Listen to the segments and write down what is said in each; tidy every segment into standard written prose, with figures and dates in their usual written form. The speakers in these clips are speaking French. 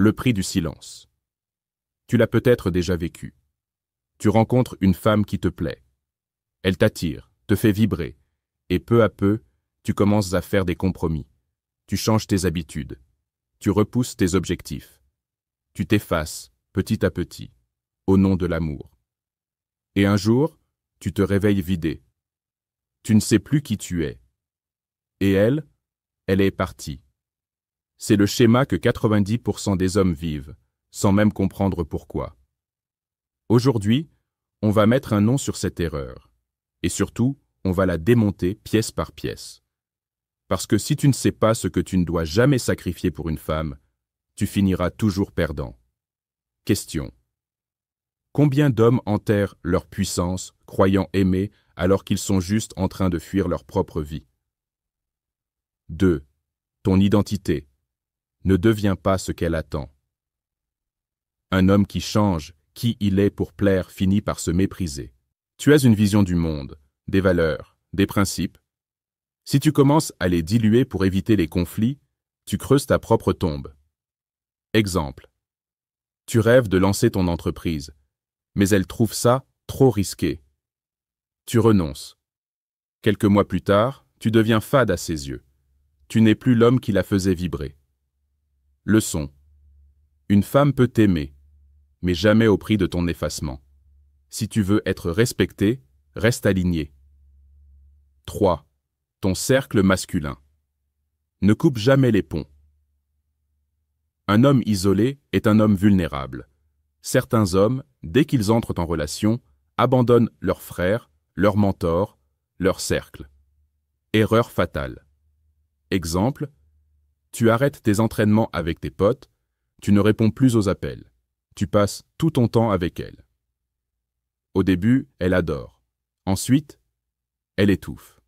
Le prix du silence. Tu l'as peut-être déjà vécu. Tu rencontres une femme qui te plaît. Elle t'attire, te fait vibrer, et peu à peu, tu commences à faire des compromis. Tu changes tes habitudes. Tu repousses tes objectifs. Tu t'effaces, petit à petit, au nom de l'amour. Et un jour, tu te réveilles vidé. Tu ne sais plus qui tu es. Et elle est partie. C'est le schéma que 90% des hommes vivent, sans même comprendre pourquoi. Aujourd'hui, on va mettre un nom sur cette erreur. Et surtout, on va la démonter pièce par pièce. Parce que si tu ne sais pas ce que tu ne dois jamais sacrifier pour une femme, tu finiras toujours perdant. Question. Combien d'hommes enterrent leur puissance, croyant aimer, alors qu'ils sont juste en train de fuir leur propre vie? 2. Ton identité. Ne deviens pas ce qu'elle attend. Un homme qui change qui il est pour plaire finit par se mépriser. Tu as une vision du monde, des valeurs, des principes. Si tu commences à les diluer pour éviter les conflits, tu creuses ta propre tombe. Exemple. Tu rêves de lancer ton entreprise, mais elle trouve ça trop risqué. Tu renonces. Quelques mois plus tard, tu deviens fade à ses yeux. Tu n'es plus l'homme qui la faisait vibrer. Leçon. Une femme peut t'aimer, mais jamais au prix de ton effacement. Si tu veux être respecté, reste aligné. 3. Ton cercle masculin. Ne coupe jamais les ponts. Un homme isolé est un homme vulnérable. Certains hommes, dès qu'ils entrent en relation, abandonnent leurs frères, leurs mentors, leur cercle. Erreur fatale. Exemple. Tu arrêtes tes entraînements avec tes potes, tu ne réponds plus aux appels. Tu passes tout ton temps avec elle. Au début, elle adore. Ensuite, elle étouffe.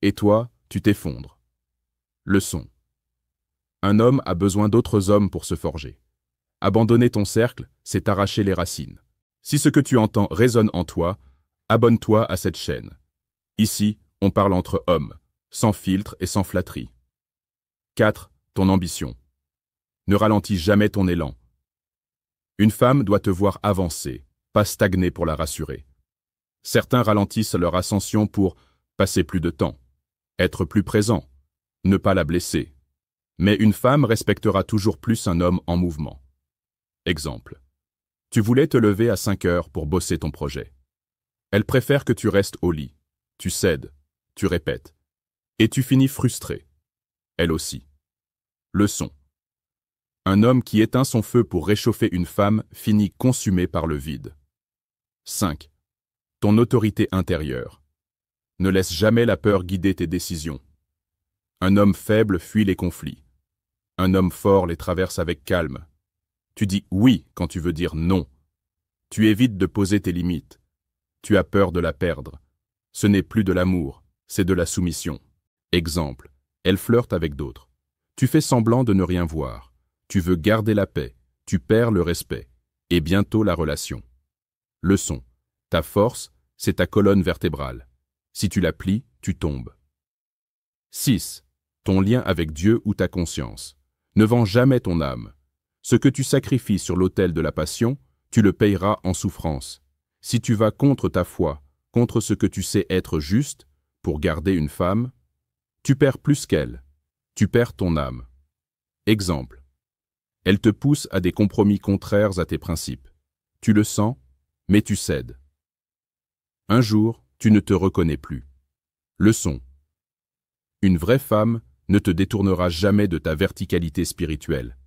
Et toi, tu t'effondres. Leçon. Un homme a besoin d'autres hommes pour se forger. Abandonner ton cercle, c'est arracher les racines. Si ce que tu entends résonne en toi, abonne-toi à cette chaîne. Ici, on parle entre hommes, sans filtre et sans flatterie. 4. Ton ambition. Ne ralentis jamais ton élan. Une femme doit te voir avancer, pas stagner pour la rassurer. Certains ralentissent leur ascension pour passer plus de temps, être plus présent, ne pas la blesser. Mais une femme respectera toujours plus un homme en mouvement. Exemple. Tu voulais te lever à 5 heures pour bosser ton projet. Elle préfère que tu restes au lit. Tu cèdes, tu répètes. Et tu finis frustré. Elle aussi. Leçon. Un homme qui éteint son feu pour réchauffer une femme finit consumé par le vide. 5. Ton autorité intérieure. Ne laisse jamais la peur guider tes décisions. Un homme faible fuit les conflits. Un homme fort les traverse avec calme. Tu dis oui quand tu veux dire non. Tu évites de poser tes limites. Tu as peur de la perdre. Ce n'est plus de l'amour, c'est de la soumission. Exemple. Elle flirte avec d'autres. Tu fais semblant de ne rien voir. Tu veux garder la paix. Tu perds le respect. Et bientôt la relation. Leçon. Ta force, c'est ta colonne vertébrale. Si tu la plies, tu tombes. 6. Ton lien avec Dieu ou ta conscience. Ne vends jamais ton âme. Ce que tu sacrifies sur l'autel de la passion, tu le payeras en souffrance. Si tu vas contre ta foi, contre ce que tu sais être juste, pour garder une femme, tu perds plus qu'elle. Tu perds ton âme. Exemple. Elle te pousse à des compromis contraires à tes principes. Tu le sens, mais tu cèdes. Un jour, tu ne te reconnais plus. Leçon. Une vraie femme ne te détournera jamais de ta verticalité spirituelle.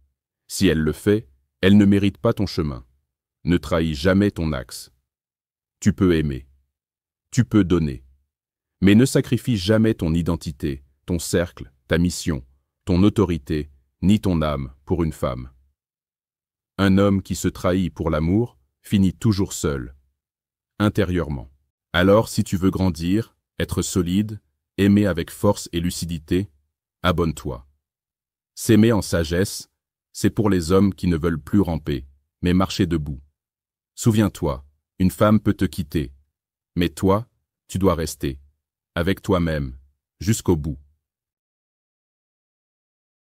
Si elle le fait, elle ne mérite pas ton chemin. Ne trahis jamais ton axe. Tu peux aimer. Tu peux donner. Mais ne sacrifie jamais ton identité, ton cercle, ta mission, ton autorité, ni ton âme pour une femme. Un homme qui se trahit pour l'amour finit toujours seul, intérieurement. Alors, si tu veux grandir, être solide, aimer avec force et lucidité, abonne-toi. S'aimer en sagesse, c'est pour les hommes qui ne veulent plus ramper, mais marcher debout. Souviens-toi, une femme peut te quitter, mais toi, tu dois rester, avec toi-même, jusqu'au bout.